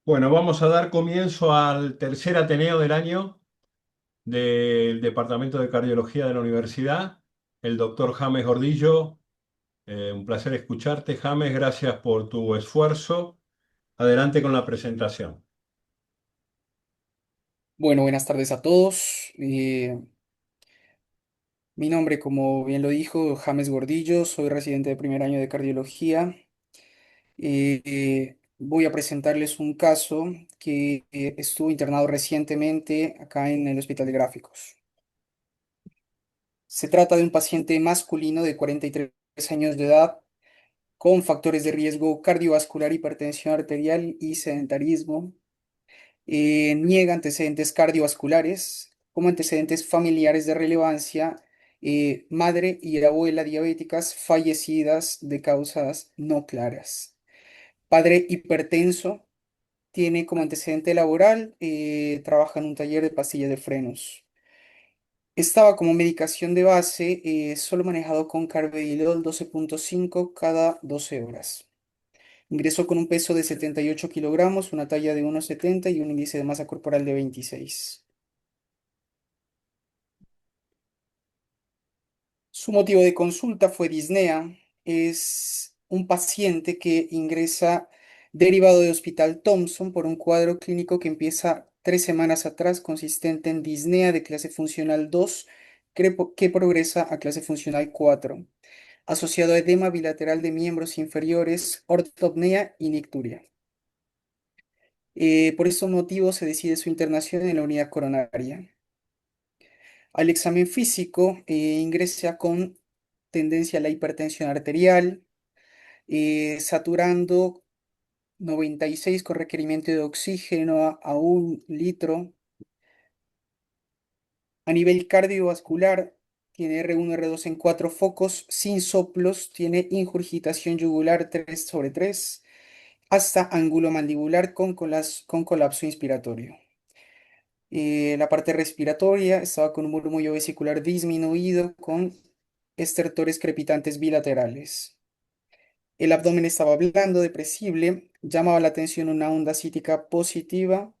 Bueno, vamos a dar comienzo al tercer Ateneo del año del Departamento de Cardiología de la Universidad, el doctor James Gordillo. Un placer escucharte, James. Gracias por tu esfuerzo. Adelante con la presentación. Bueno, buenas tardes a todos. Mi nombre, como bien lo dijo, James Gordillo, soy residente de primer año de cardiología. Voy a presentarles un caso que estuvo internado recientemente acá en el Hospital de Gráficos. Se trata de un paciente masculino de 43 años de edad con factores de riesgo cardiovascular, hipertensión arterial y sedentarismo. Niega antecedentes cardiovasculares, como antecedentes familiares de relevancia, madre y abuela diabéticas fallecidas de causas no claras. Padre hipertenso, tiene como antecedente laboral, trabaja en un taller de pastillas de frenos. Estaba como medicación de base, solo manejado con carvedilol 12,5 cada 12 horas. Ingresó con un peso de 78 kilogramos, una talla de 1,70 y un índice de masa corporal de 26. Su motivo de consulta fue disnea. Es un paciente que ingresa derivado de Hospital Thompson por un cuadro clínico que empieza 3 semanas atrás, consistente en disnea de clase funcional 2, que progresa a clase funcional 4, asociado a edema bilateral de miembros inferiores, ortopnea y nicturia. Por estos motivos se decide su internación en la unidad coronaria. Al examen físico, ingresa con tendencia a la hipertensión arterial, saturando 96 con requerimiento de oxígeno a 1 litro. A nivel cardiovascular, tiene R1, R2 en 4 focos, sin soplos, tiene ingurgitación yugular 3/3, hasta ángulo mandibular con colapso inspiratorio. La parte respiratoria estaba con un murmullo vesicular disminuido con estertores crepitantes bilaterales. El abdomen estaba blando, depresible, llamaba la atención una onda cítica positiva.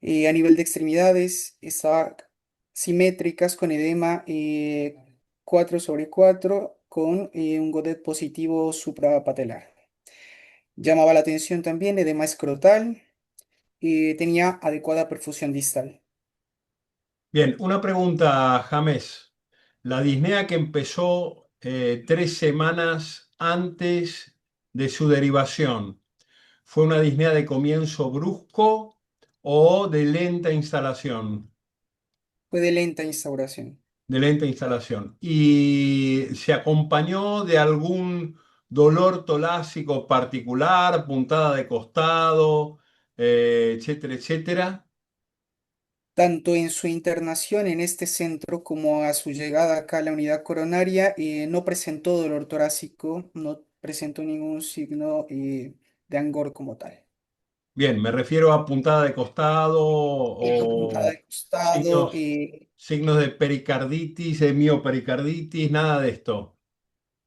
A nivel de extremidades, estaba simétricas con edema 4/4 con un godet positivo suprapatelar. Llamaba la atención también edema escrotal, tenía adecuada perfusión distal. Bien, una pregunta, James. La disnea que empezó 3 semanas antes de su derivación, ¿fue una disnea de comienzo brusco o de lenta instalación? Fue de lenta instauración. De lenta instalación. ¿Y se acompañó de algún dolor torácico particular, puntada de costado, etcétera, etcétera? Tanto en su internación en este centro como a su llegada acá a la unidad coronaria, no presentó dolor torácico, no presentó ningún signo de angor como tal. Bien, me refiero a puntada de costado Puntada o de costado, signos de pericarditis, de miopericarditis, nada de esto.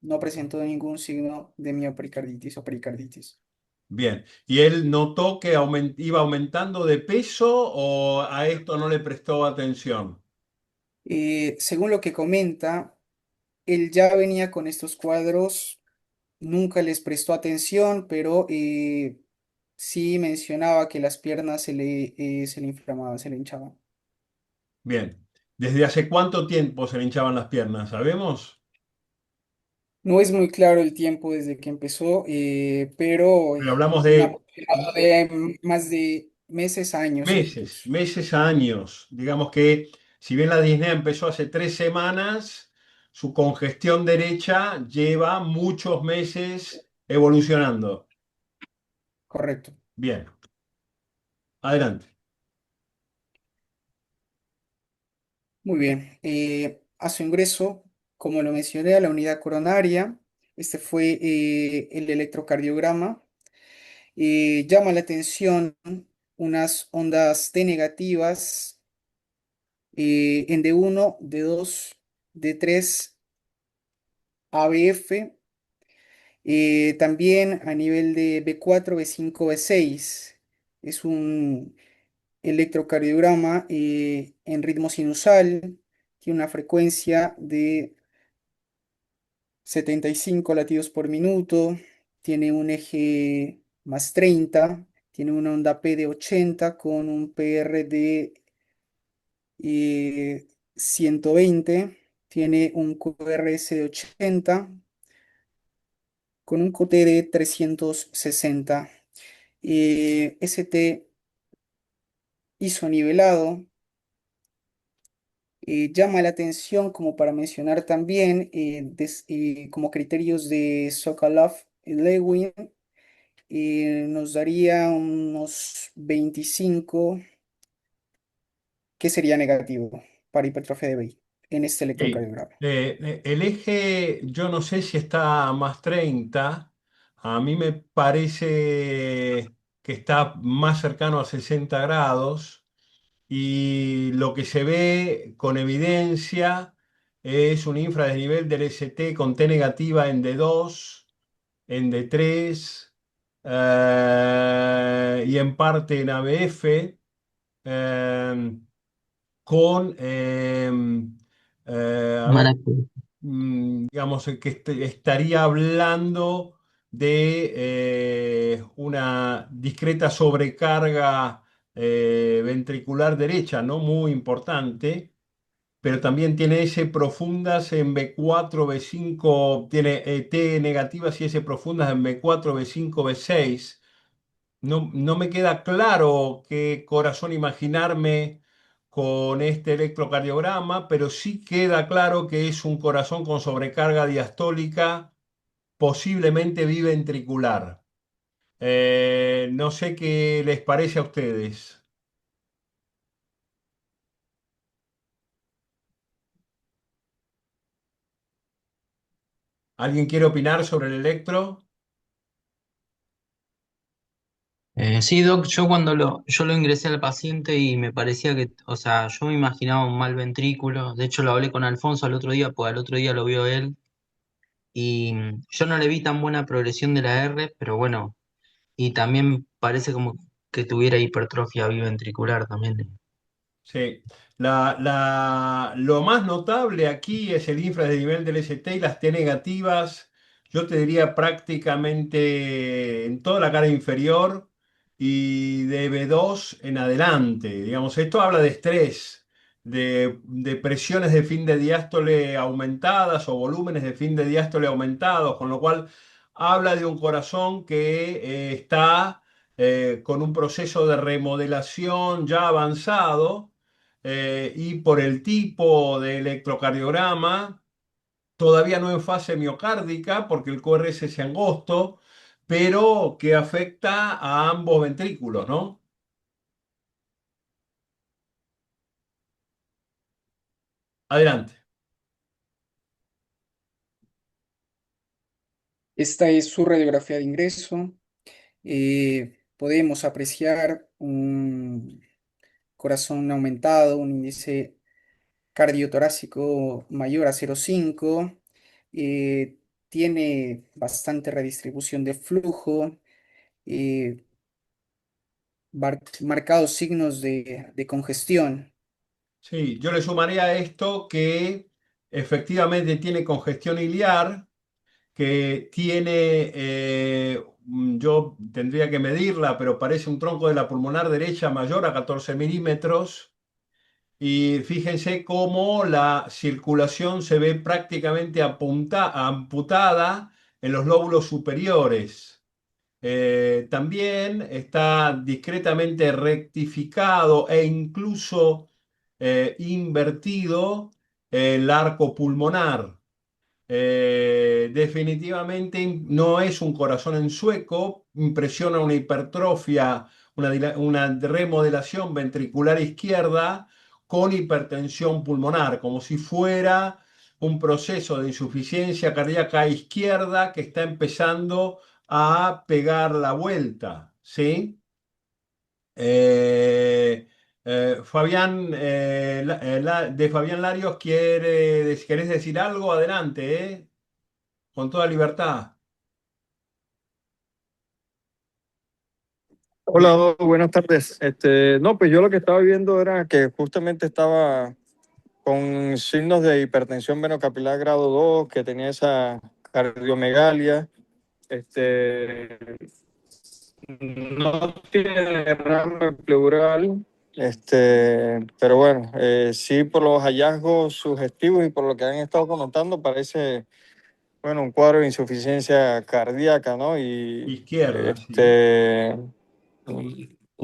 no presentó ningún signo de miopericarditis o pericarditis. Bien, ¿y él notó que iba aumentando de peso o a esto no le prestó atención? Según lo que comenta, él ya venía con estos cuadros, nunca les prestó atención, pero sí mencionaba que las piernas se le inflamaban, se le hinchaban. Bien, ¿desde hace cuánto tiempo se le hinchaban las piernas? ¿Sabemos? No es muy claro el tiempo desde que empezó, pero Pero hablamos un de aproximado de más de meses, años meses, seguidos. meses a años. Digamos que si bien la disnea empezó hace 3 semanas, su congestión derecha lleva muchos meses evolucionando. Correcto. Bien, adelante. Muy bien. A su ingreso, como lo mencioné, a la unidad coronaria, este fue el electrocardiograma. Llama la atención unas ondas T negativas en D1, D2, D3, ABF. También a nivel de B4, B5, B6 es un electrocardiograma en ritmo sinusal, tiene una frecuencia de 75 latidos por minuto, tiene un eje +30, tiene una onda P de 80 con un PR de 120, tiene un QRS de 80 con un QT de 360. ST isonivelado. Llama la atención como para mencionar también como criterios de Sokolov-Lewin, nos daría unos 25, que sería negativo para hipertrofia de BI en este Sí. electrocardiograma. El eje, yo no sé si está a +30. A mí me parece que está más cercano a 60 grados. Y lo que se ve con evidencia es un infradesnivel del ST con T negativa en D2, en D3, y en parte en ABF, eh, con, a ver, Maracu- digamos, que estaría hablando de una discreta sobrecarga ventricular derecha, ¿no? Muy importante, pero también tiene S profundas en B4, B5, tiene T negativas y S profundas en B4, B5, B6. No me queda claro qué corazón imaginarme con este electrocardiograma, pero sí queda claro que es un corazón con sobrecarga diastólica, posiblemente biventricular. No sé qué les parece a ustedes. ¿Alguien quiere opinar sobre el electro? Sí, Doc, yo lo ingresé al paciente y me parecía que, o sea, yo me imaginaba un mal ventrículo. De hecho, lo hablé con Alfonso al otro día, pues al otro día lo vio él. Y yo no le vi tan buena progresión de la R, pero bueno, y también parece como que tuviera hipertrofia biventricular también. Sí, lo más notable aquí es el infradesnivel del ST y las T negativas, yo te diría prácticamente en toda la cara inferior y de B2 en adelante. Digamos, esto habla de estrés, de presiones de fin de diástole aumentadas o volúmenes de fin de diástole aumentados, con lo cual habla de un corazón que está con un proceso de remodelación ya avanzado, y por el tipo de electrocardiograma, todavía no en fase miocárdica, porque el QRS es angosto, pero que afecta a ambos ventrículos, ¿no? Adelante. Esta es su radiografía de ingreso. Podemos apreciar un corazón aumentado, un índice cardiotorácico mayor a 0,5. eh, Tiene bastante redistribución de flujo, eh, marcados signos de congestión. Sí, yo le sumaría a esto que efectivamente tiene congestión iliar, que tiene, yo tendría que medirla, pero parece un tronco de la pulmonar derecha mayor a 14 milímetros. Y fíjense cómo la circulación se ve prácticamente amputada en los lóbulos superiores. También está discretamente rectificado e incluso invertido el arco pulmonar. Definitivamente no es un corazón en sueco, impresiona una hipertrofia, una remodelación ventricular izquierda con hipertensión pulmonar, como si fuera un proceso de insuficiencia cardíaca izquierda que está empezando a pegar la vuelta, ¿sí? Eh, Fabián, de Fabián Larios, ¿querés decir algo? Adelante, con toda libertad. Hola, buenas tardes. No, pues yo lo que estaba viendo era que justamente estaba con signos de hipertensión venocapilar grado 2, que tenía esa cardiomegalia. Este, no tiene derrame pleural, pero bueno, sí por los hallazgos sugestivos y por lo que han estado comentando, parece, bueno, un cuadro de insuficiencia cardíaca, ¿no? Y Izquierda, sí. este,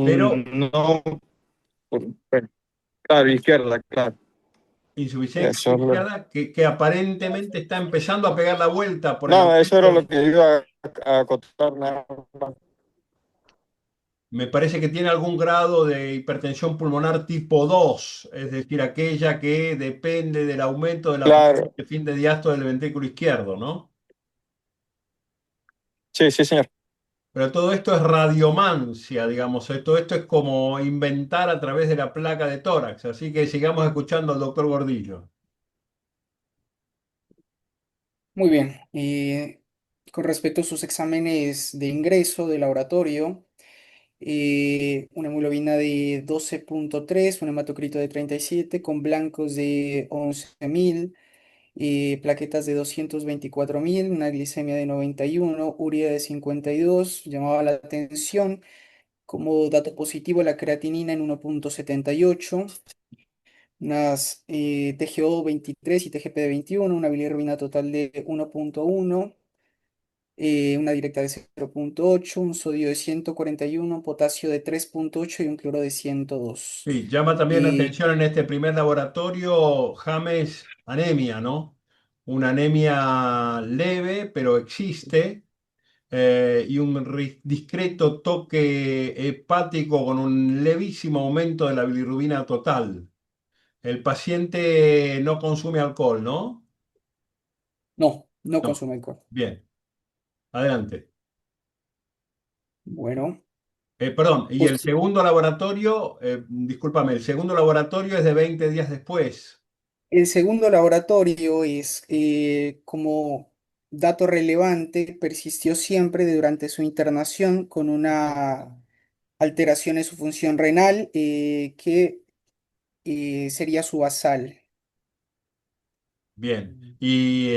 Pero no, bueno, claro, izquierda, claro. insuficiencia Eso es izquierda que aparentemente está empezando a pegar la vuelta por el no, eso era lo aumento. que iba a acotar nada más. Me parece que tiene algún grado de hipertensión pulmonar tipo 2, es decir, aquella que depende del aumento de la presión Claro, de fin de diástole del ventrículo izquierdo, ¿no? sí, sí, señor. Pero todo esto es radiomancia, digamos, todo esto es como inventar a través de la placa de tórax, así que sigamos escuchando al doctor Gordillo. Muy bien. Con respecto a sus exámenes de ingreso de laboratorio, una hemoglobina de 12,3, un hematocrito de 37, con blancos de 11.000, plaquetas de 224.000, una glicemia de 91, urea de 52. Llamaba la atención como dato positivo la creatinina en 1,78, unas TGO 23 y TGP de 21, una bilirrubina total de 1,1, una directa de 0,8, un sodio de 141, potasio de 3,8 y un cloro de 102. Sí, llama también la Eh, atención en este primer laboratorio, James, anemia, ¿no? Una anemia leve, pero existe, y un discreto toque hepático con un levísimo aumento de la bilirrubina total. El paciente no consume alcohol, ¿no? no, no No. consume alcohol. Bien, adelante. Bueno, Perdón, y el pues segundo laboratorio, discúlpame, el segundo laboratorio es de 20 días después. el segundo laboratorio es como dato relevante, persistió siempre durante su internación con una alteración en su función renal que sería su basal. Bien, y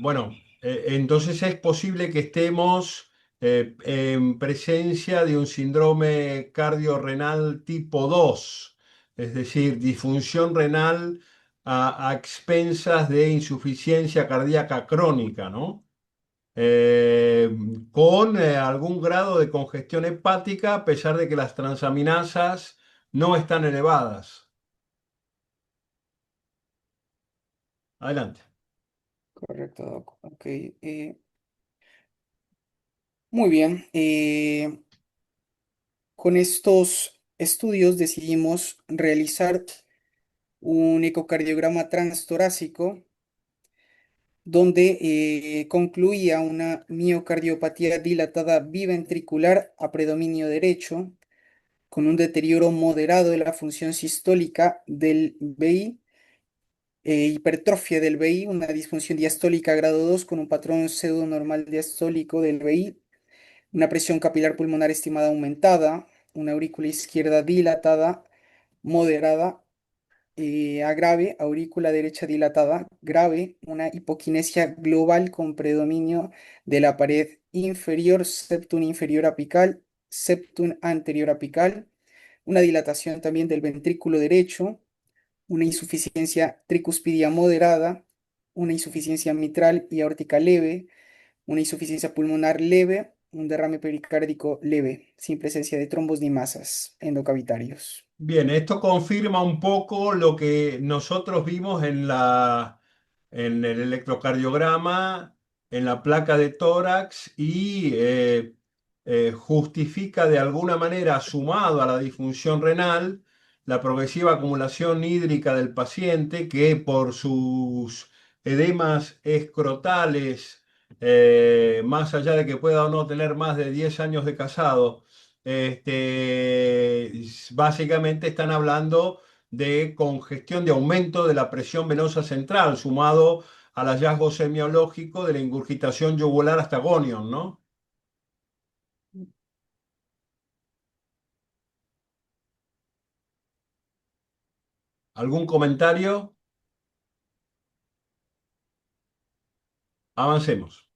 bueno, entonces es posible que estemos en presencia de un síndrome cardiorrenal tipo 2, es decir, disfunción renal a expensas de insuficiencia cardíaca crónica, ¿no? Eh, con algún grado de congestión hepática a pesar de que las transaminasas no están elevadas. Adelante. Correcto, Doc. Ok. Muy bien. Con estos estudios decidimos realizar un ecocardiograma transtorácico donde concluía una miocardiopatía dilatada biventricular a predominio derecho, con un deterioro moderado de la función sistólica del BI, hipertrofia del BI, una disfunción diastólica grado 2 con un patrón pseudonormal diastólico del BI, una presión capilar pulmonar estimada aumentada, una aurícula izquierda dilatada, moderada, a grave, aurícula derecha dilatada, grave, una hipoquinesia global con predominio de la pared inferior, septum inferior apical, septum anterior apical, una dilatación también del ventrículo derecho, una insuficiencia tricuspidia moderada, una insuficiencia mitral y aórtica leve, una insuficiencia pulmonar leve, un derrame pericárdico leve, sin presencia de trombos ni masas endocavitarios. Bien, esto confirma un poco lo que nosotros vimos en el electrocardiograma, en la placa de tórax y justifica de alguna manera, sumado a la disfunción renal, la progresiva acumulación hídrica del paciente que por sus edemas escrotales, más allá de que pueda o no tener más de 10 años de casado, básicamente están hablando de congestión, de aumento de la presión venosa central, sumado al hallazgo semiológico de la ingurgitación yugular hasta gonion, ¿no? ¿Algún comentario? Avancemos.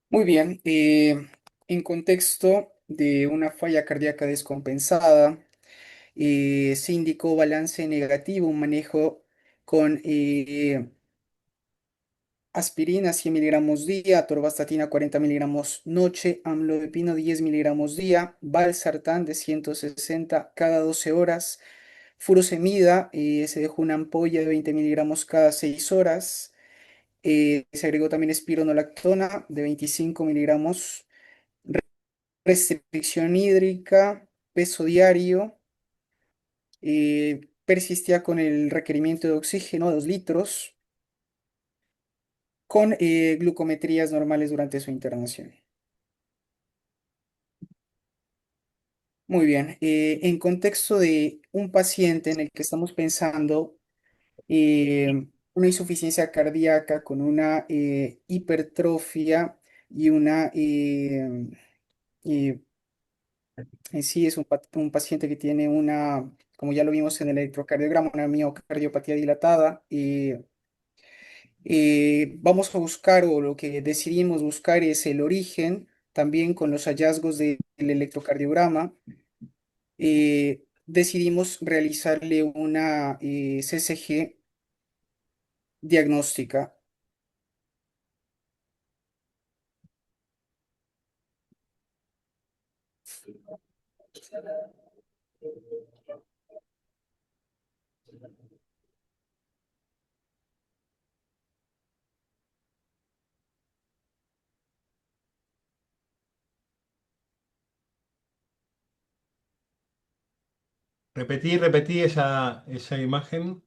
Muy bien. En contexto de una falla cardíaca descompensada, se indicó balance negativo, un manejo con aspirina 100 miligramos día, atorvastatina 40 miligramos noche, amlodipino 10 miligramos día, valsartán de 160 cada 12 horas, furosemida, se dejó una ampolla de 20 miligramos cada 6 horas, se agregó también espironolactona de 25 miligramos, restricción hídrica, peso diario, persistía con el requerimiento de oxígeno, 2 litros, con glucometrías normales durante su internación. Muy bien, en contexto de un paciente en el que estamos pensando una insuficiencia cardíaca con una hipertrofia y una, eh, en sí es un paciente que tiene una, como ya lo vimos en el electrocardiograma, una miocardiopatía dilatada. Vamos a buscar, o lo que decidimos buscar es el origen, también con los hallazgos del electrocardiograma. Decidimos realizarle una CCG diagnóstica. Repetí esa imagen.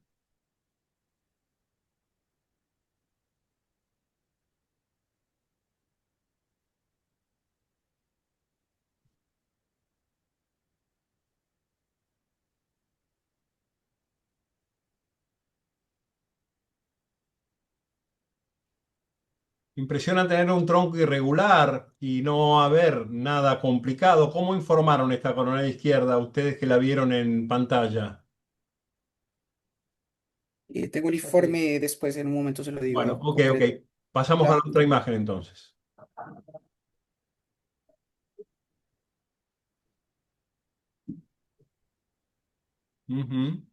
Impresiona tener un tronco irregular y no haber nada complicado. ¿Cómo informaron esta coronaria izquierda ustedes que la vieron en pantalla? Tengo el informe después, en un momento se lo Bueno, digo ok. completo. Pasamos a la Ya. otra imagen entonces. Ujú.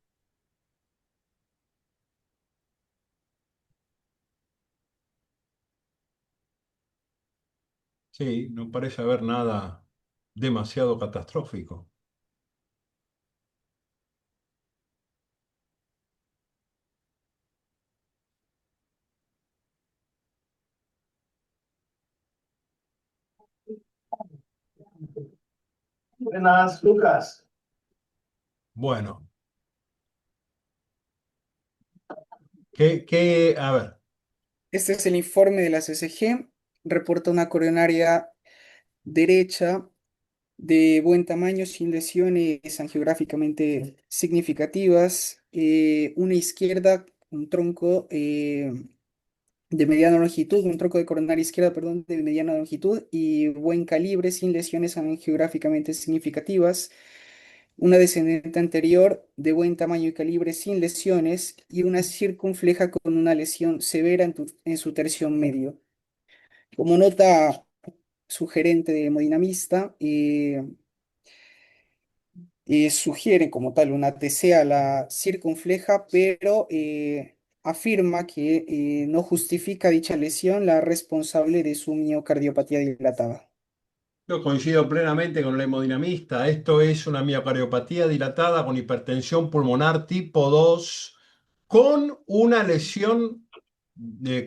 Sí, no parece haber nada demasiado catastrófico. Buenas, Lucas. Bueno, a ver, Este es el informe de la CCG. Reporta una coronaria derecha de buen tamaño, sin lesiones angiográficamente significativas. Una izquierda, un tronco de mediana longitud, un tronco de coronaria izquierda, perdón, de mediana longitud y buen calibre, sin lesiones angiográficamente significativas. Una descendente anterior de buen tamaño y calibre, sin lesiones, y una circunfleja con una lesión severa en su tercio medio. Como nota sugerente de hemodinamista, sugiere como tal una TC a la circunfleja, pero afirma que no justifica dicha lesión la responsable de su miocardiopatía dilatada. yo coincido plenamente con el hemodinamista. Esto es una miocardiopatía dilatada con hipertensión pulmonar tipo 2, con una lesión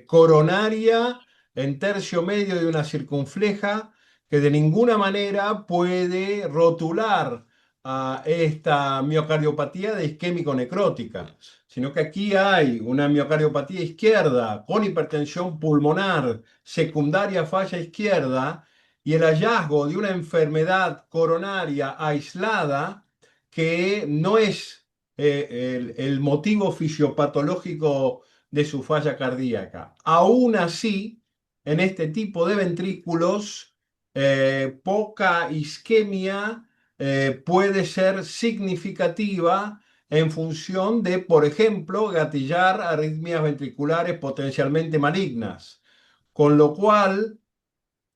coronaria en tercio medio de una circunfleja que de ninguna manera puede rotular a esta miocardiopatía de isquémico necrótica, sino que aquí hay una miocardiopatía izquierda con hipertensión pulmonar, secundaria falla izquierda, y el hallazgo de una enfermedad coronaria aislada que no es el motivo fisiopatológico de su falla cardíaca. Aún así, en este tipo de ventrículos, poca isquemia puede ser significativa en función de, por ejemplo, gatillar arritmias ventriculares potencialmente malignas. Con lo cual,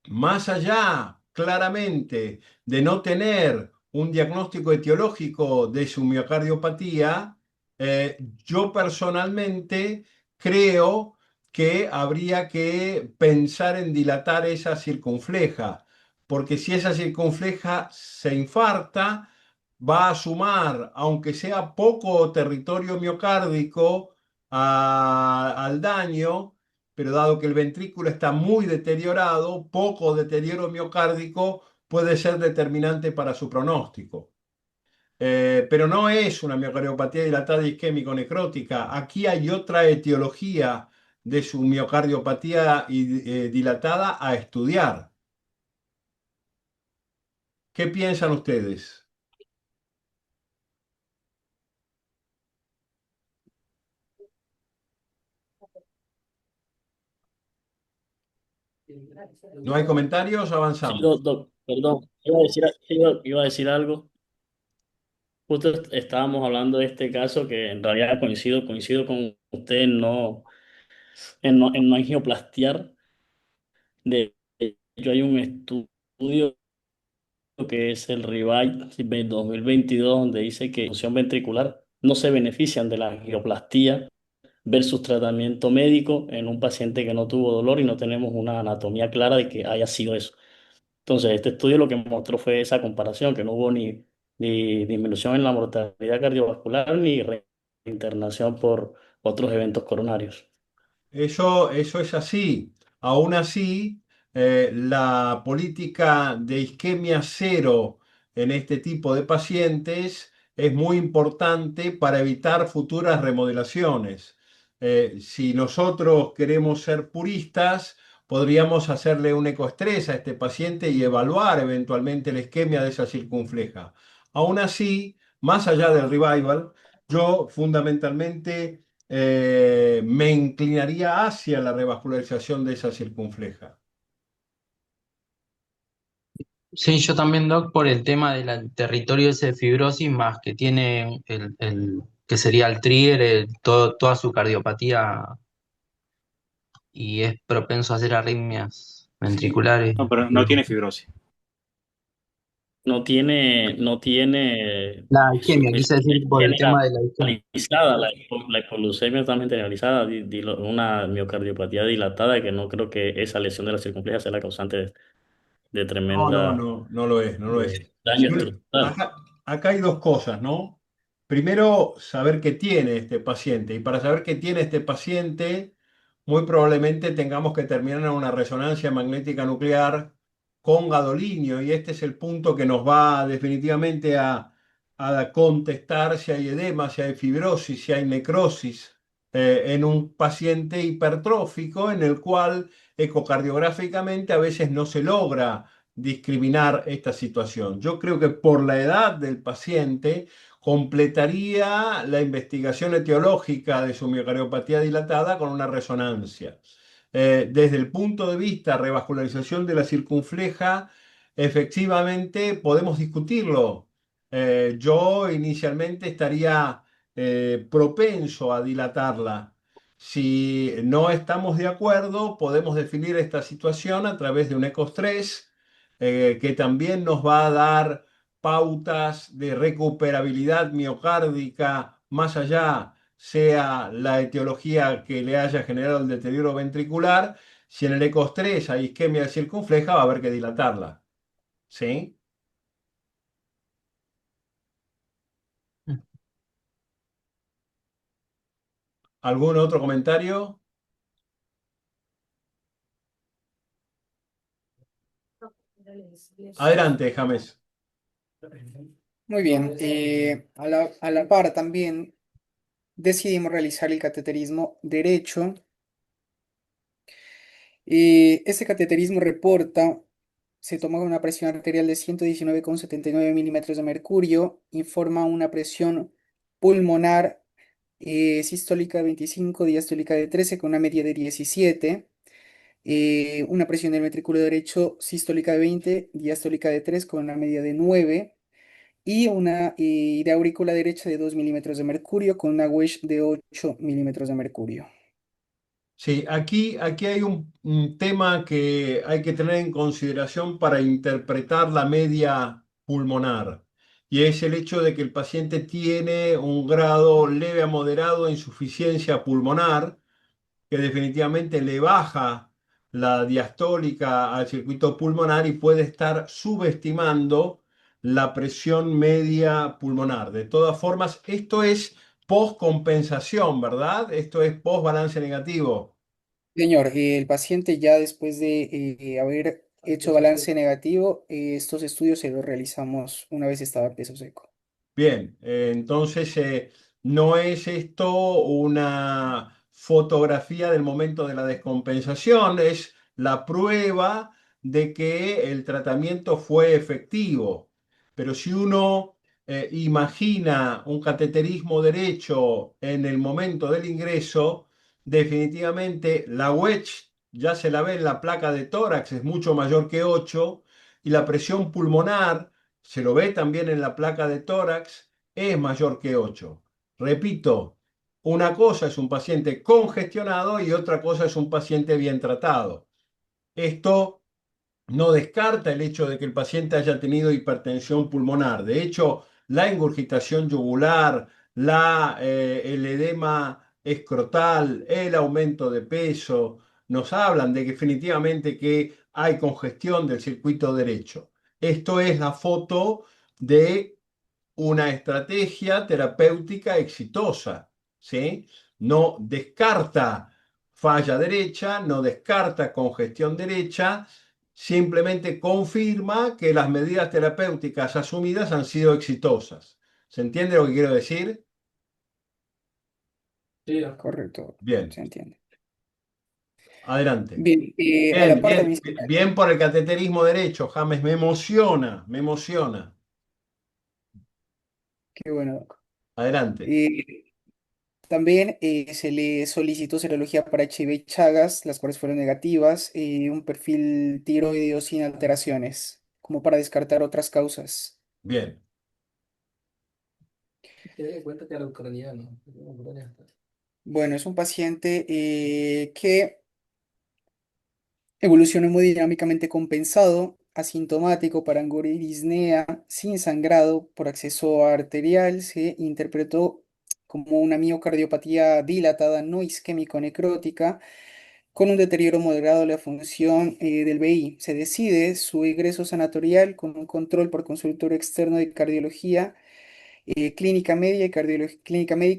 más allá claramente de no tener un diagnóstico etiológico de su miocardiopatía, yo personalmente creo que habría que pensar en dilatar esa circunfleja, porque si esa circunfleja se infarta, va a sumar, aunque sea poco territorio miocárdico, al daño, pero dado que el ventrículo está muy deteriorado, poco deterioro miocárdico puede ser determinante para su pronóstico. Pero no es una miocardiopatía dilatada isquémico-necrótica. Aquí hay otra etiología de su miocardiopatía dilatada a estudiar. ¿Qué piensan ustedes? ¿No hay comentarios? Sí, Avanzamos. perdón, iba a decir algo. Justo estábamos hablando de este caso que en realidad coincido con usted en no angioplastiar. De hecho, hay un estudio que es el REVIVE 2022 donde dice que la función ventricular no se benefician de la angioplastía versus tratamiento médico en un paciente que no tuvo dolor y no tenemos una anatomía clara de que haya sido eso. Entonces, este estudio lo que mostró fue esa comparación, que no hubo ni disminución en la mortalidad cardiovascular ni reinternación por otros eventos coronarios. Eso es así. Aún así, la política de isquemia cero en este tipo de pacientes es muy importante para evitar futuras remodelaciones. Si nosotros queremos ser puristas, podríamos hacerle un ecoestrés a este paciente y evaluar eventualmente la isquemia de esa circunfleja. Aún así, más allá del revival, yo fundamentalmente me inclinaría hacia la revascularización de esa circunfleja. Sí, yo también, Doc, por el tema del territorio ese de fibrosis, más que tiene que sería el trigger, toda su cardiopatía y es propenso a hacer arritmias Sí, ventriculares. No, pero no tiene fibrosis. No tiene La isquemia, es quise decir por el tema de la isquemia. generalizada, la hipoglucemia también generalizada, una miocardiopatía dilatada que no creo que esa lesión de la circunfleja sea la causante de no, no, tremenda no, no lo es, no lo es. daño Bueno, estructural. acá hay dos cosas, ¿no? Primero, saber qué tiene este paciente. Y para saber qué tiene este paciente, muy probablemente tengamos que terminar en una resonancia magnética nuclear con gadolinio. Y este es el punto que nos va definitivamente a contestar si hay edema, si hay fibrosis, si hay necrosis en un paciente hipertrófico en el cual ecocardiográficamente a veces no se logra discriminar esta situación. Yo creo que por la edad del paciente completaría la investigación etiológica de su miocardiopatía dilatada con una resonancia. Desde el punto de vista revascularización de la circunfleja, efectivamente podemos discutirlo. Yo inicialmente estaría propenso a dilatarla. Si no estamos de acuerdo, podemos definir esta situación a través de un ecostrés que también nos va a dar pautas de recuperabilidad miocárdica más allá, sea la etiología que le haya generado el deterioro ventricular. Si en el ecostrés hay isquemia circunfleja, va a haber que dilatarla. ¿Sí? ¿Algún otro comentario? Adelante, James. Muy bien. A la par también decidimos realizar el cateterismo derecho. Este cateterismo reporta, se toma una presión arterial de 119,79 milímetros de mercurio, informa una presión pulmonar sistólica de 25, diastólica de 13 con una media de 17, una presión del ventrículo derecho sistólica de 20, diastólica de 3 con una media de 9, y una de aurícula derecha de 2 milímetros de mercurio con una wedge de 8 milímetros de mercurio. Sí, aquí hay un tema que hay que tener en consideración para interpretar la media pulmonar, y es el hecho de que el paciente tiene un grado leve a moderado de insuficiencia pulmonar, que definitivamente le baja la diastólica al circuito pulmonar y puede estar subestimando la presión media pulmonar. De todas formas, esto es post-compensación, ¿verdad? Esto es post-balance negativo. Señor, el paciente ya después de haber hecho balance negativo, estos estudios se los realizamos una vez estaba peso seco. Bien, entonces no es esto una fotografía del momento de la descompensación, es la prueba de que el tratamiento fue efectivo. Pero si uno imagina un cateterismo derecho en el momento del ingreso, definitivamente la wedge ya se la ve en la placa de tórax, es mucho mayor que 8 y la presión pulmonar se lo ve también en la placa de tórax, es mayor que 8. Repito, una cosa es un paciente congestionado y otra cosa es un paciente bien tratado. Esto no descarta el hecho de que el paciente haya tenido hipertensión pulmonar. De hecho, la ingurgitación yugular, el edema escrotal, el aumento de peso, nos hablan de que definitivamente que hay congestión del circuito derecho. Esto es la foto de una estrategia terapéutica exitosa, ¿sí? No descarta falla derecha, no descarta congestión derecha, simplemente confirma que las medidas terapéuticas asumidas han sido exitosas. ¿Se entiende lo que quiero decir? Correcto, Bien, se entiende. adelante. Bien, a Bien, la par de bien, mis... bien por el cateterismo derecho, James, me emociona, me emociona. Qué bueno, doc. Adelante. Eh, También se le solicitó serología para HIV y Chagas, las cuales fueron negativas, un perfil tiroideo sin alteraciones, como para descartar otras causas. Bien, Bueno, es un paciente que evolucionó hemodinámicamente compensado, asintomático, parangoridisnea, sin sangrado por acceso arterial, se interpretó como una miocardiopatía dilatada no isquémico-necrótica con un deterioro moderado de la función del BI. Se decide su egreso sanatorial con un control por consultorio externo de cardiología, clínica médica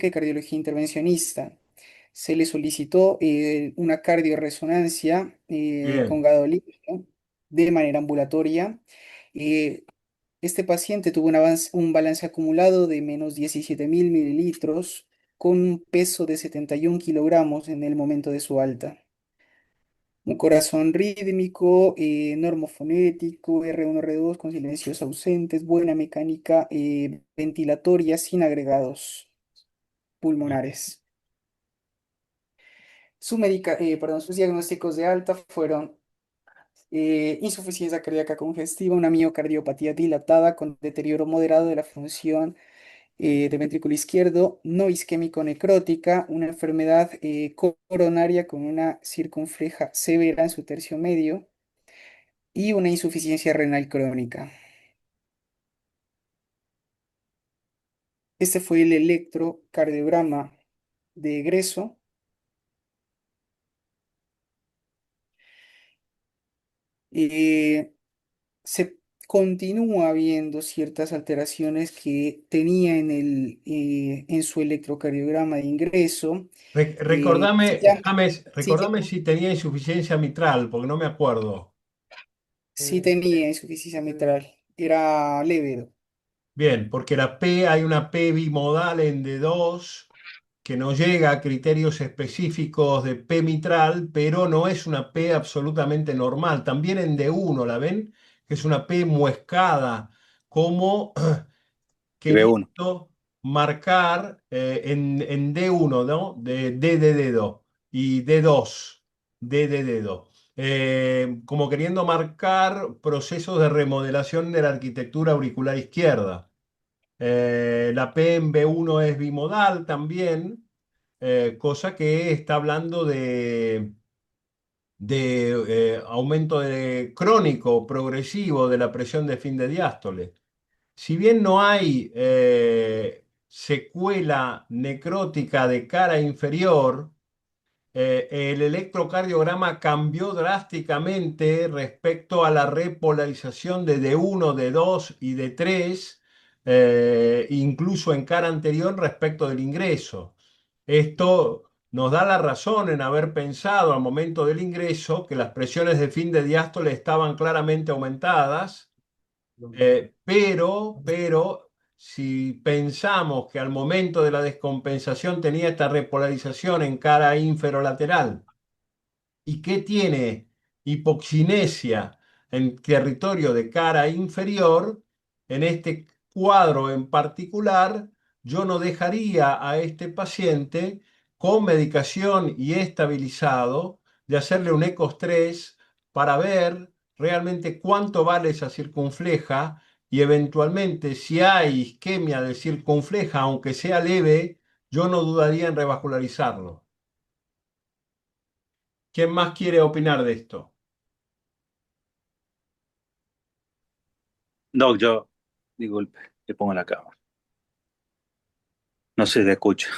y cardiología intervencionista. Se le solicitó una cardioresonancia con bien, gadolinio de manera ambulatoria. Eh, este paciente tuvo un balance acumulado de menos 17.000 mililitros con un peso de 71 kilogramos en el momento de su alta. Un corazón rítmico, normofonético, R1, R2 con silencios ausentes, buena mecánica ventilatoria sin agregados pulmonares. Sus diagnósticos de alta fueron insuficiencia cardíaca congestiva, una miocardiopatía dilatada con deterioro moderado de la función de ventrículo izquierdo, no isquémico necrótica, una enfermedad coronaria con una circunfleja severa en su tercio medio y una insuficiencia renal crónica. Este fue el electrocardiograma de egreso. Eh, Se continúa viendo ciertas alteraciones que tenía en su electrocardiograma de ingreso. Se Recordame, llama, James, sí, recordame si tenía insuficiencia mitral, porque no me acuerdo. sí tenía insuficiencia mitral, era leve. Bien, porque la P, hay una P bimodal en D2 que no llega a criterios específicos de P mitral, pero no es una P absolutamente normal. También en D1, ¿la ven? Que es una P muescada, como B1. queriendo marcar en D1, ¿no? De dedo y D2, de dedo. Como queriendo marcar procesos de remodelación de la arquitectura auricular izquierda. La PMB1 es bimodal también, cosa que está hablando de aumento crónico, progresivo de la presión de fin de diástole. Si bien no hay secuela necrótica de cara inferior, el electrocardiograma cambió drásticamente respecto a la repolarización de D1, D2 y D3, incluso en cara anterior respecto del ingreso. Esto nos da la razón en haber pensado al momento del ingreso que las presiones de fin de diástole estaban claramente aumentadas, pero si pensamos que al momento de la descompensación tenía esta repolarización en cara inferolateral y que tiene hipoxinesia en territorio de cara inferior, en este cuadro en particular, yo no dejaría a este paciente con medicación y estabilizado de hacerle un ecostrés para ver realmente cuánto vale esa circunfleja y eventualmente si hay isquemia de circunfleja, aunque sea leve, yo no dudaría en revascularizarlo. ¿Quién más quiere opinar de esto? Doc, yo, disculpe, le pongo la cámara. No se te escucha.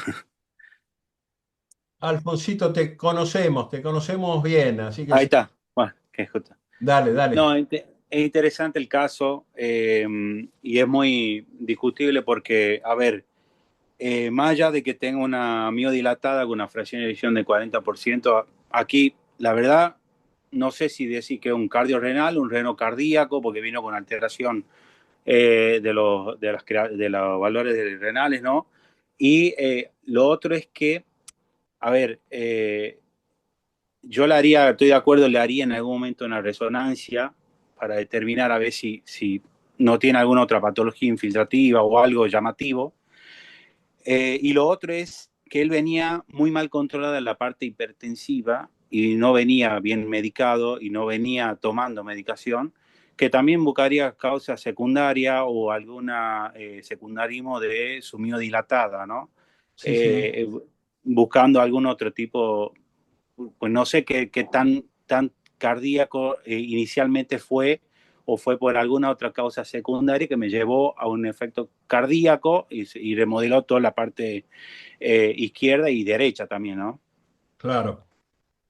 Alfonsito, te conocemos bien, así que Ahí está. Bueno, qué justo. dale, dale. No, es interesante el caso y es muy discutible porque, a ver, más allá de que tenga una miodilatada con una fracción de eyección de 40%, aquí, la verdad, no sé si decir que es un cardiorrenal, un reno cardíaco, porque vino con alteración de los valores renales, ¿no? Y lo otro es que, a ver, yo le haría, estoy de acuerdo, le haría en algún momento una resonancia para determinar a ver si no tiene alguna otra patología infiltrativa o algo llamativo. Y lo otro es que él venía muy mal controlada en la parte hipertensiva y no venía bien medicado y no venía tomando medicación, que también buscaría causa secundaria o alguna secundarismo de su miodilatada, ¿no? Sí, sí, Eh, buscando algún otro tipo, pues no sé qué tan cardíaco inicialmente fue o fue por alguna otra causa secundaria que me llevó a un efecto cardíaco y remodeló toda la parte izquierda y derecha también, ¿no? claro.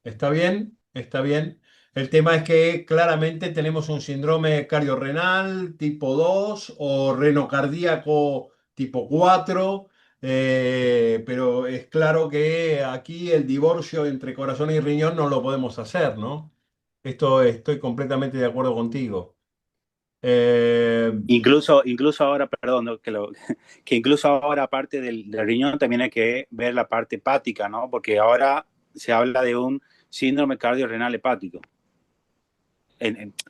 Está bien, está bien. El tema es que claramente tenemos un síndrome cardiorrenal tipo 2 o renocardíaco tipo 4, pero es claro que aquí el divorcio entre corazón y riñón no lo podemos hacer, ¿no? Esto estoy completamente de acuerdo contigo. Eh, Incluso ahora, perdón, ¿no? Que incluso ahora, aparte del riñón, también hay que ver la parte hepática, ¿no? Porque ahora se habla de un síndrome cardiorrenal hepático.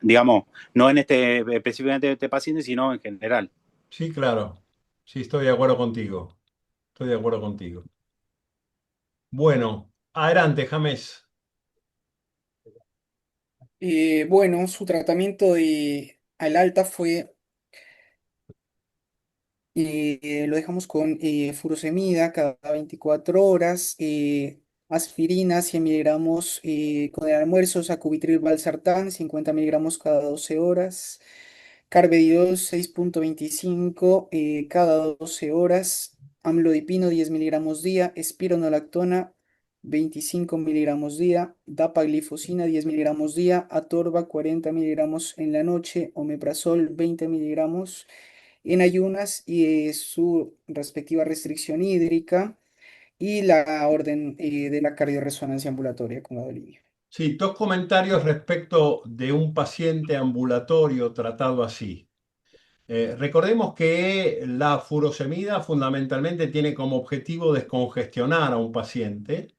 Digamos, no en específicamente en este paciente, sino en general. sí, claro. Sí, estoy de acuerdo contigo. Estoy de acuerdo contigo. Bueno, adelante, James. Bueno, su tratamiento al alta fue, lo dejamos con furosemida cada 24 horas, aspirina 100 miligramos con el almuerzo, sacubitril valsartán 50 miligramos cada 12 horas, carvedilol 6,25 cada 12 horas, amlodipino 10 miligramos día, espironolactona 25 miligramos día, dapaglifosina 10 miligramos día, atorva 40 miligramos en la noche, omeprazol 20 miligramos en ayunas y su respectiva restricción hídrica y la orden de la cardiorresonancia ambulatoria con gadolinio. Sí, dos comentarios respecto de un paciente ambulatorio tratado así. Recordemos que la furosemida fundamentalmente tiene como objetivo descongestionar a un paciente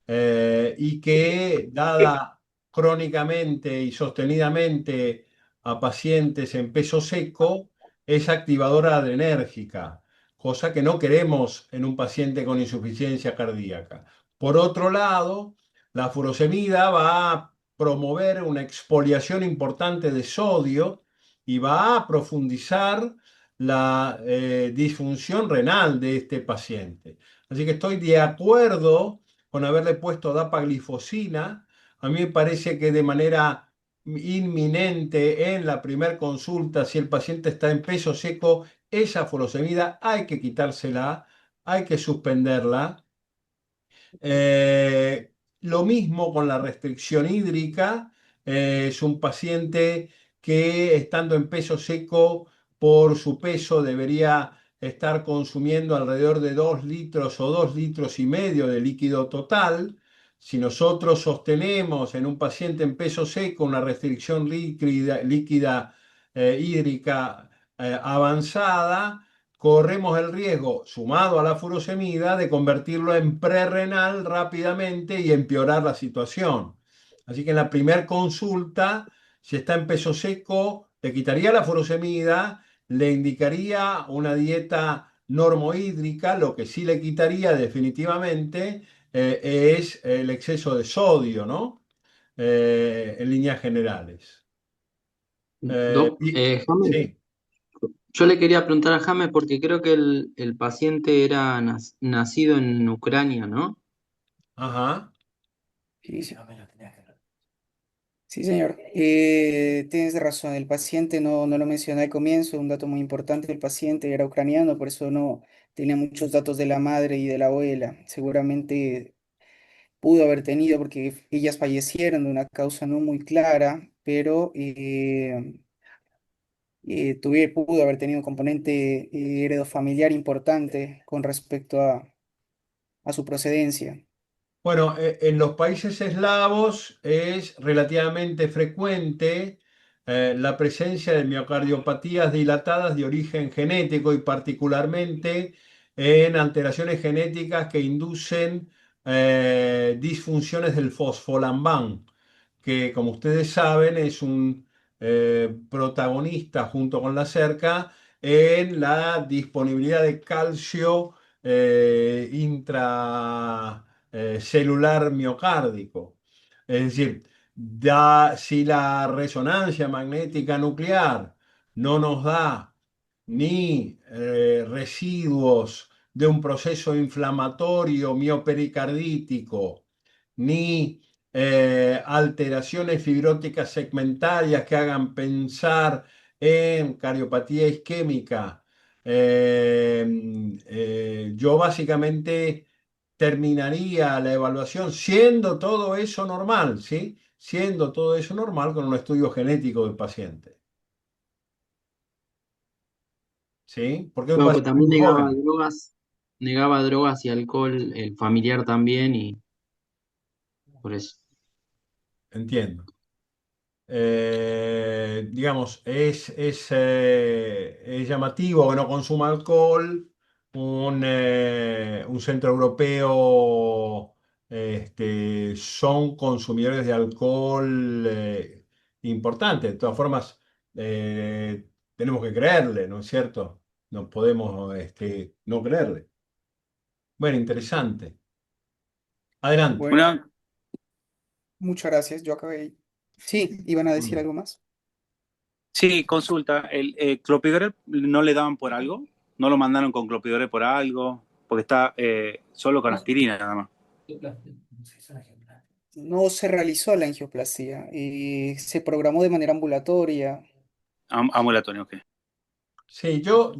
y que dada crónicamente y sostenidamente a pacientes en peso seco, es activadora adrenérgica, cosa que no queremos en un paciente con insuficiencia cardíaca. Por otro lado, la furosemida va a promover una expoliación importante de sodio y va a profundizar la disfunción renal de este paciente. Así que estoy de acuerdo con haberle puesto dapaglifosina. A mí me parece que de manera inminente en la primera consulta, si el paciente está en peso seco, esa furosemida hay que quitársela, hay que suspenderla. Lo mismo con la restricción hídrica. Es un paciente que estando en peso seco, por su peso debería estar consumiendo alrededor de 2 litros o 2,5 litros de líquido total. Si nosotros sostenemos en un paciente en peso seco una restricción líquida, hídrica avanzada, corremos el riesgo, sumado a la furosemida, de convertirlo en prerrenal rápidamente y empeorar la situación. Así que en la primera consulta, si está en peso seco, le quitaría la furosemida, le indicaría una dieta normohídrica. Lo que sí le quitaría definitivamente es el exceso de sodio, ¿no? En líneas generales. James, Sí, yo le quería preguntar a James porque creo que el paciente era nacido en Ucrania, ¿no? ajá. Sí, sí. Sí, señor. Tienes razón, el paciente no lo mencioné al comienzo, un dato muy importante, el paciente era ucraniano, por eso no tenía muchos datos de la madre y de la abuela. Seguramente pudo haber tenido, porque ellas fallecieron de una causa no muy clara, pero pudo haber tenido un componente heredofamiliar importante con respecto a su procedencia. Bueno, en los países eslavos es relativamente frecuente la presencia de miocardiopatías dilatadas de origen genético, y particularmente en alteraciones genéticas que inducen disfunciones del fosfolambán, que, como ustedes saben, es un protagonista junto con la cerca en la disponibilidad de calcio intracelular miocárdico. Es decir, si la resonancia magnética nuclear no nos da ni residuos de un proceso inflamatorio miopericardítico, ni alteraciones fibróticas segmentarias que hagan pensar en cardiopatía isquémica, yo básicamente terminaría la evaluación siendo todo eso normal, ¿sí? Siendo todo eso normal con un estudio genético del paciente, ¿sí? Porque es un Bueno, pues paciente también muy joven, negaba drogas y alcohol, el familiar también, y por eso. entiendo. Digamos, es llamativo que no consuma alcohol un centro europeo. Son consumidores de alcohol importantes. De todas formas, tenemos que creerle, ¿no es cierto? No podemos no creerle. Bueno, interesante. Adelante. Bueno, Una, muchas gracias, yo acabé. Sí, ¿iban a decir Mm. algo más? sí, consulta. ¿El clopidogrel no le daban por algo? ¿No lo mandaron con clopidogrel por algo? Porque está solo con aspirina nada más. No se realizó la angioplastia, se programó de manera ambulatoria. Ambulatorio, ok. Sí, yo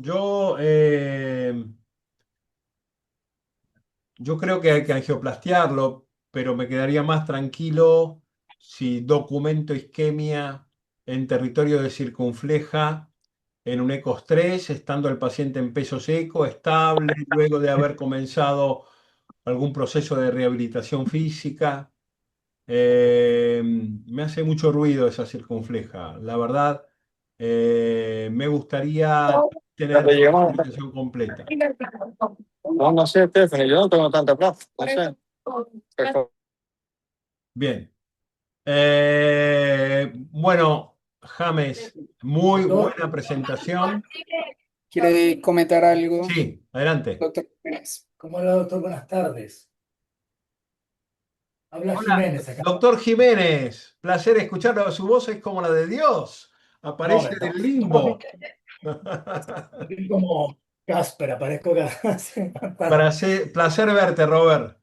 creo que hay que angioplastiarlo, pero me quedaría más tranquilo si documento isquemia en territorio de circunfleja en un ECOS 3, estando el paciente en peso seco, estable, luego de haber comenzado algún proceso de rehabilitación física. Me hace mucho ruido esa circunfleja. La verdad, me gustaría tener Cuando toda la llegamos, explicación completa. no, no sé, Stephanie, yo no tengo tanta plata. No sé. Pero Bien. Bueno, James, muy Doctor, buena presentación. ¿Quiere comentar algo, Sí, adelante. doctor Jiménez? ¿cómo le va, doctor? Buenas tardes. Habla Hola, Jiménez acá. doctor Jiménez. Placer escucharlo. Su voz es como la de Dios. No, Aparece me del toca. limbo. Estoy como Casper, aparezco cada semana. Placer verte, Robert.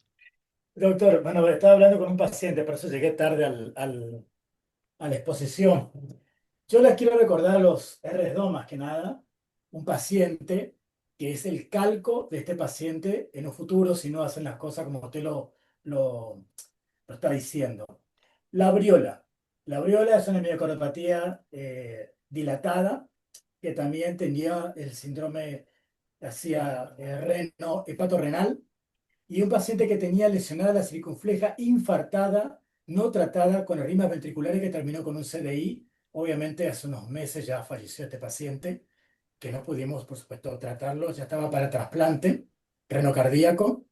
Doctor, bueno, estaba hablando con un paciente, por eso llegué tarde a la exposición. Yo les quiero recordar a los RS2 más que nada, un paciente que es el calco de este paciente en un futuro si no hacen las cosas como usted lo, lo está diciendo. La briola. La briola es una miocardopatía dilatada que también tenía el síndrome, hacía reno, hepatorrenal, y un paciente que tenía lesionada la circunfleja infartada, no tratada con arritmias ventriculares que terminó con un CDI. Obviamente hace unos meses ya falleció este paciente, que no pudimos, por supuesto, tratarlo, ya estaba para trasplante renocardíaco,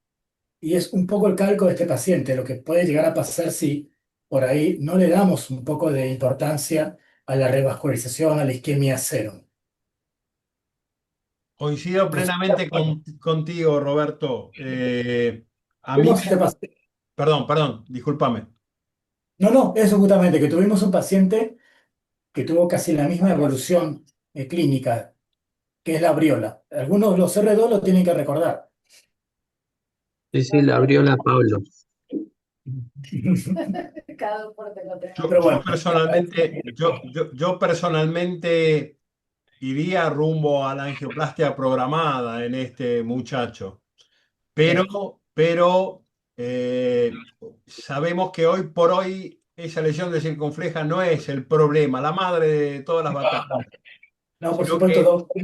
y es un poco el calco de este paciente, lo que puede llegar a pasar si por ahí no le damos un poco de importancia a la revascularización, a la isquemia cero. Coincido No sé si plenamente está de acuerdo. contigo, Roberto. A mí Vemos este paciente. perdón, discúlpame. No, no, eso justamente, que tuvimos un paciente que tuvo casi la misma evolución clínica, que es la briola. Algunos de los R2 lo tienen que recordar. Sí, sí, la abrió la Pablo. Yo, Pero yo bueno, personalmente, yo personalmente iría rumbo a la angioplastia programada en este muchacho. sí. Pero sabemos que hoy por hoy esa lesión de circunfleja no es el problema, la madre de todas las batallas, No, por sino supuesto, que doctor.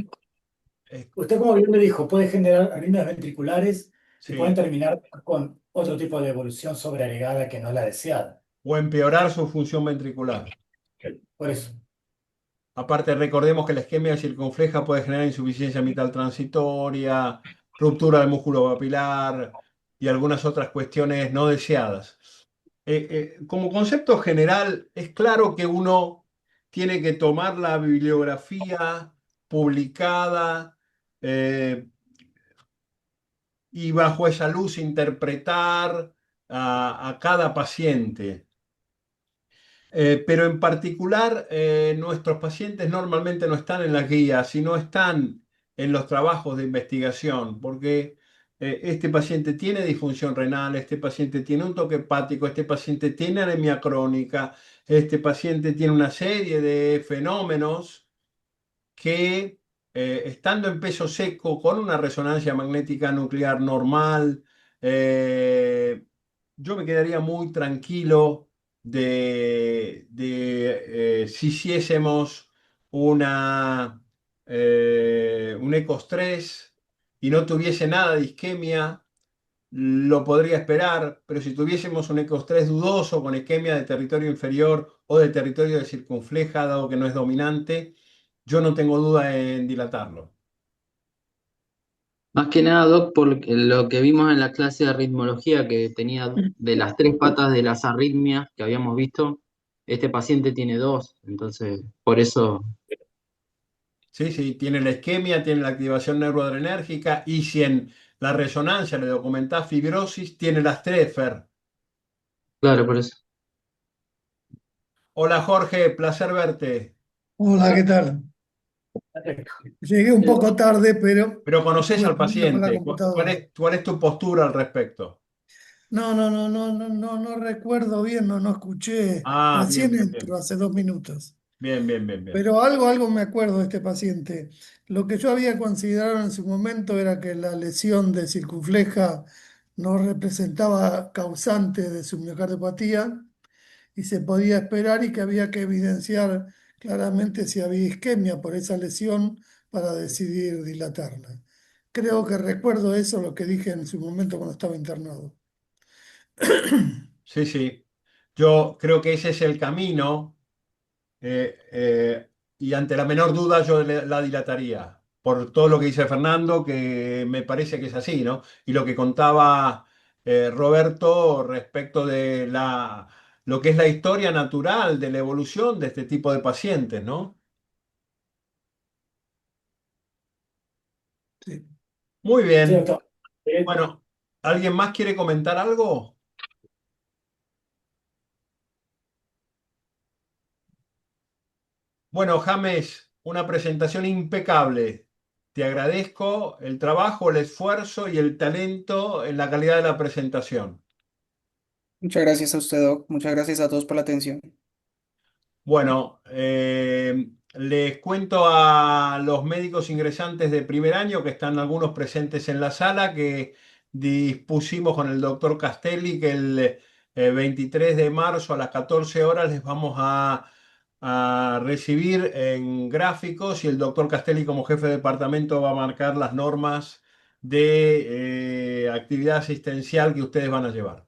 eh, Usted, como bien me dijo, puede generar arritmias ventriculares y pueden sí, terminar con otro tipo de evolución sobreagregada que no es la deseada. o empeorar su función ventricular. Por eso, Aparte, recordemos que la isquemia circunfleja puede generar insuficiencia mitral transitoria, ruptura del músculo papilar y algunas otras cuestiones no deseadas. Como concepto general, es claro que uno tiene que tomar la bibliografía publicada eh, y bajo esa luz interpretar a cada paciente. Pero en particular, nuestros pacientes normalmente no están en las guías, sino están en los trabajos de investigación, porque este paciente tiene disfunción renal, este paciente tiene un toque hepático, este paciente tiene anemia crónica, este paciente tiene una serie de fenómenos que, estando en peso seco, con una resonancia magnética nuclear normal, eh, yo me quedaría muy tranquilo si hiciésemos un ECOS-3 y no tuviese nada de isquemia, lo podría esperar, pero si tuviésemos un ECOS-3 dudoso con isquemia de territorio inferior o de territorio de circunfleja, dado que no es dominante, yo no tengo duda en dilatarlo. Más que nada, Doc, por lo que vimos en la clase de ritmología, que tenía de las tres patas de las arritmias que habíamos visto, este paciente tiene dos, entonces por eso, Sí, sí, tiene la isquemia, tiene la activación neuroadrenérgica y si en la resonancia le documentás fibrosis, tiene las tres, Fer. claro, por eso. Hola Jorge, placer verte. Hola, ¿qué tal? Llegué un poco tarde, pero Pero conoces estuve al primero con la paciente. computadora. Cuál es tu postura al respecto? No recuerdo bien, no escuché. Ah, bien, Recién bien, entro, bien. hace 2 minutos. Bien, bien, bien, bien. Pero algo me acuerdo de este paciente. Lo que yo había considerado en su momento era que la lesión de circunfleja no representaba causante de su miocardiopatía y se podía esperar y que había que evidenciar claramente si había isquemia por esa lesión para decidir dilatarla. Creo que recuerdo eso, lo que dije en su momento cuando estaba internado. Sí, sí. Yo creo que ese es el camino. Y ante la menor duda yo la dilataría, por todo lo que dice Fernando, que me parece que es así, ¿no? Y lo que contaba Roberto respecto de lo que es la historia natural de la evolución de este tipo de pacientes, ¿no? Sí. Muy sí, bien. doctor. Bueno, ¿alguien más quiere comentar algo? Bueno, James, una presentación impecable. Te agradezco el trabajo, el esfuerzo y el talento en la calidad de la presentación. Muchas gracias a usted, Doc. Muchas gracias a todos por la atención. Bueno, les cuento a los médicos ingresantes de primer año, que están algunos presentes en la sala, que dispusimos con el doctor Castelli que el 23 de marzo a las 14 horas les vamos a recibir en gráficos, y el doctor Castelli, como jefe de departamento, va a marcar las normas de actividad asistencial que ustedes van a llevar.